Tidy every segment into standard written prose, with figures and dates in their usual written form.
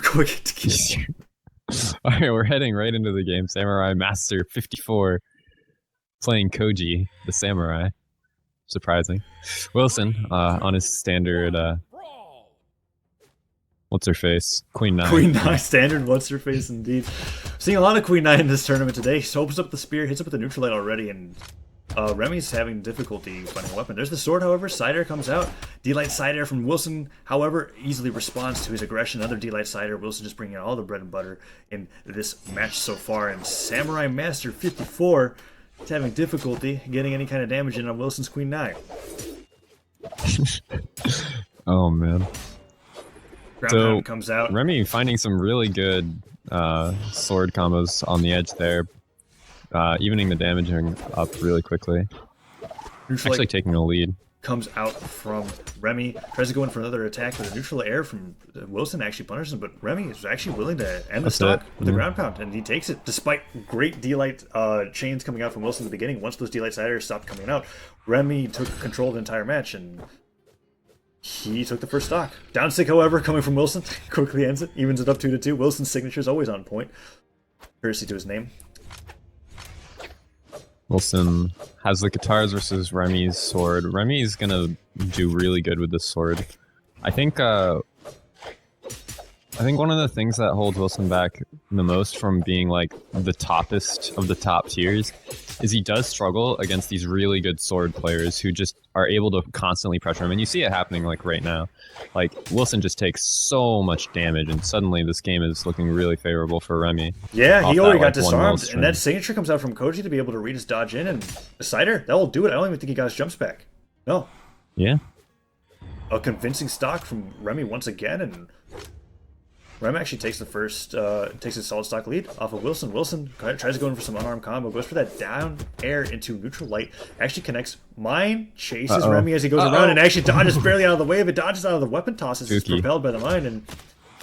Quick to get. Alright, we're heading right into the game. Samurai Master 54 playing Koji, the samurai. Surprising. Wilson, on his standard, what's her face? Queen 9. Queen 9 standard, what's her face indeed. Seeing a lot of Queen 9 in this tournament today. She opens up the spear, hits up with the neutral light already, and Remy's having difficulty finding a weapon. There's the sword, however. Side air comes out. D-Light side air from Wilson, however, easily responds to his aggression. Another D-Light side air. Wilson just bringing out all the bread and butter in this match so far. And Samurai Master 54 is having difficulty getting any kind of damage in on Wilson's Queen 9. Oh, man. Ground comes out. Remy finding some really good sword combos on the edge there. Evening the damaging up really quickly. Actually taking a lead. Comes out from Remy, tries to go in for another attack, but a neutral air from Wilson actually punishes him, but Remy is actually willing to end the stock with the ground pound, and he takes it, despite great D-Light chains coming out from Wilson at the beginning. Once those D-Light siders stopped coming out, Remy took control of the entire match, and he took the first stock. Down stick, however, coming from Wilson, quickly ends it, evens it up 2-2. Wilson's signature is always on point, courtesy to his name. Wilson has the guitars versus Remy's sword. Remy's gonna do really good with this sword. I think one of the things that holds Wilson back the most from being like the toppest of the top tiers is he does struggle against these really good sword players who just are able to constantly pressure him. And you see it happening like right now. Like Wilson just takes so much damage and suddenly this game is looking really favorable for Remy. Yeah, he already got disarmed, and that signature comes out from Koji to be able to read his dodge in, and the cider, that will do it. I don't even think he got his jumps back. No. Yeah. A convincing stock from Remy once again, and Remy actually takes the first, takes his solid stock lead off of Wilson. Wilson tries to go in for some unarmed combo, goes for that down air into neutral light, actually connects mine, chases Remy as he goes around, and actually dodges barely out of the way of it, dodges out of the weapon tosses, is propelled by the mine, and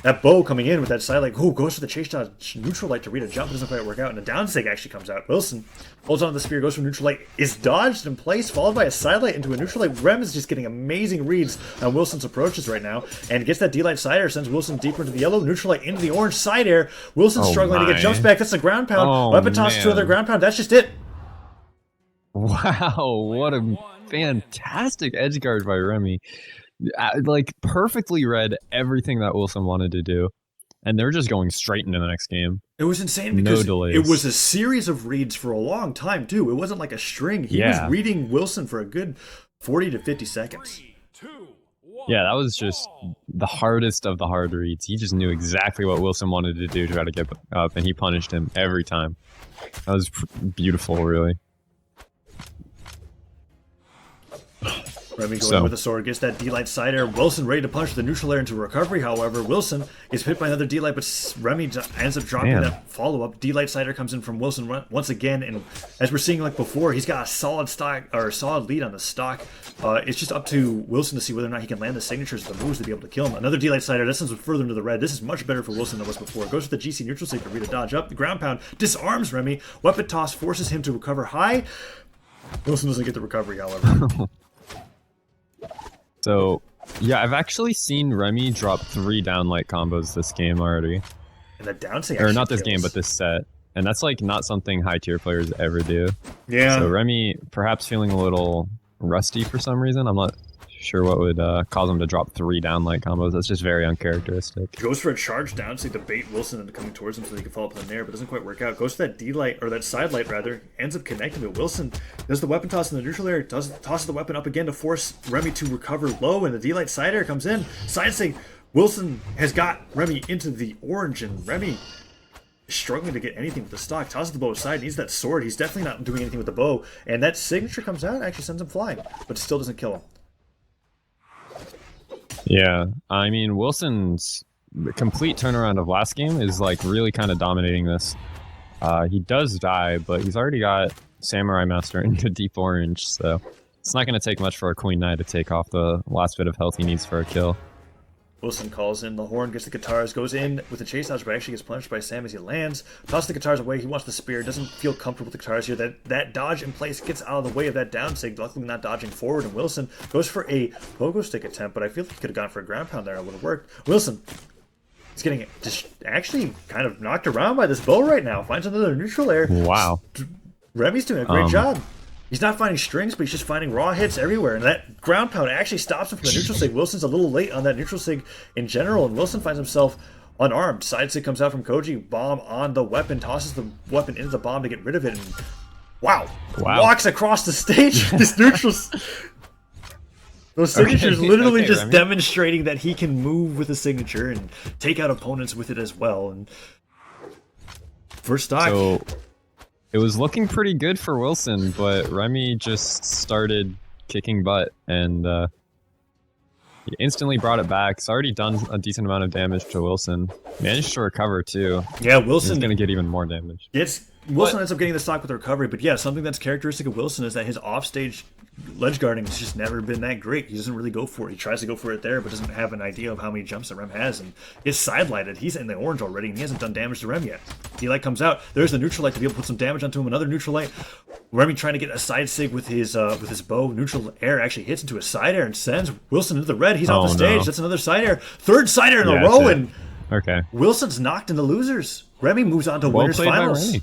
that bow coming in with that side light, goes for the chase dodge, neutral light to read a jump, doesn't quite work out, and a down sig actually comes out. Wilson holds on to the spear, goes for neutral light, is dodged in place, followed by a side light into a neutral light. Rem is just getting amazing reads on Wilson's approaches right now, and gets that D-Light side air, sends Wilson deeper into the yellow, neutral light into the orange side air. Wilson's struggling to get jumps back, that's the ground pound, weapon toss to another ground pound, that's just it. Wow, what a fantastic edge guard by Remy. Like perfectly read everything that Wilson wanted to do, and they're just going straight into the next game. It was insane because it was a series of reads for a long time too. It wasn't like a string. He was reading Wilson for a good 40 to 50 seconds. 3, 2, 1. Yeah, that was just the hardest of the hard reads. He just knew exactly what Wilson wanted to do to try to get up, and he punished him every time. That was beautiful, really. Remy going with the sword, gets that D-Light side air. Wilson ready to punch the neutral air into recovery, however. Wilson gets hit by another D-Light, but Remy ends up dropping that follow-up. D-Light side air comes in from Wilson once again, and as we're seeing like before, he's got a solid stock, or a solid lead on the stock. It's just up to Wilson to see whether or not he can land the signatures of the moves to be able to kill him. Another D-Light side air, this sends him further into the red. This is much better for Wilson than it was before. Goes for the GC neutral sig to read a dodge up. The ground pound disarms Remy. Weapon toss forces him to recover high. Wilson doesn't get the recovery, however. So, yeah, I've actually seen Remy drop 3 down light combos this game already. And the down sig or not this game, but this set. And that's like not something high tier players ever do. Yeah. So Remy perhaps feeling a little rusty for some reason. I'm not sure what would cause him to drop 3 down light combos. That's just very uncharacteristic. Goes for a charge down so to bait Wilson into coming towards him so he can follow up in the air, but doesn't quite work out. Goes for that D-Light, or that side light rather, ends up connecting to Wilson. Does the weapon toss in the neutral air, tosses the weapon up again to force Remy to recover low, and the D-Light side air comes in. Side sig, Wilson has got Remy into the orange, and Remy is struggling to get anything with the stock. Tosses the bow aside, needs that sword. He's definitely not doing anything with the bow, and that signature comes out, actually sends him flying, but still doesn't kill him. Yeah, I mean, Wilson's complete turnaround of last game is like really kind of dominating this. He does die, but he's already got Samurai Master into deep orange, so it's not going to take much for a Queen Knight to take off the last bit of health he needs for a kill. Wilson calls in the horn, gets the guitars, goes in with the chase dodge, but actually gets punished by Sam as he lands. Tosses the guitars away, he wants the spear, doesn't feel comfortable with the guitars here. That dodge in place gets out of the way of that down sig, luckily not dodging forward, and Wilson goes for a pogo stick attempt, but I feel like he could have gone for a ground pound there, it would have worked. Wilson, he's getting just actually kind of knocked around by this bow right now. Finds another neutral air. Wow. Remy's doing a great job. He's not finding strings, but he's just finding raw hits everywhere. And that ground pound actually stops him from the neutral sig. Wilson's a little late on that neutral sig in general, and Wilson finds himself unarmed. Side sig comes out from Koji. Bomb on the weapon. Tosses the weapon into the bomb to get rid of it. And wow. Walks across the stage. This neutral... Those signatures literally just Remmy. demonstrating that he can move with a signature and take out opponents with it as well. And first stock... So it was looking pretty good for Wilson, but Remmy just started kicking butt, and he instantly brought it back. It's already done a decent amount of damage to Wilson. Managed to recover too. Yeah, Wilson... He's going to get even more damage. Wilson ends up getting the stock with the recovery, but yeah, something that's characteristic of Wilson is that his offstage ledge guarding has just never been that great. He doesn't really go for it. He tries to go for it there, but doesn't have an idea of how many jumps that Rem has, and is sidelighted. He's in the orange already, and he hasn't done damage to Rem yet. He light comes out. There's the neutral light to be able to put some damage onto him. Another neutral light. Remy trying to get a side sig with his bow. Neutral air actually hits into a side air and sends Wilson into the red. He's off the stage. No. That's another side air. Third side air in a Yeah, row, that's it. and Okay. Wilson's knocked into losers. Remy moves on to winners Played by finals. Remmy.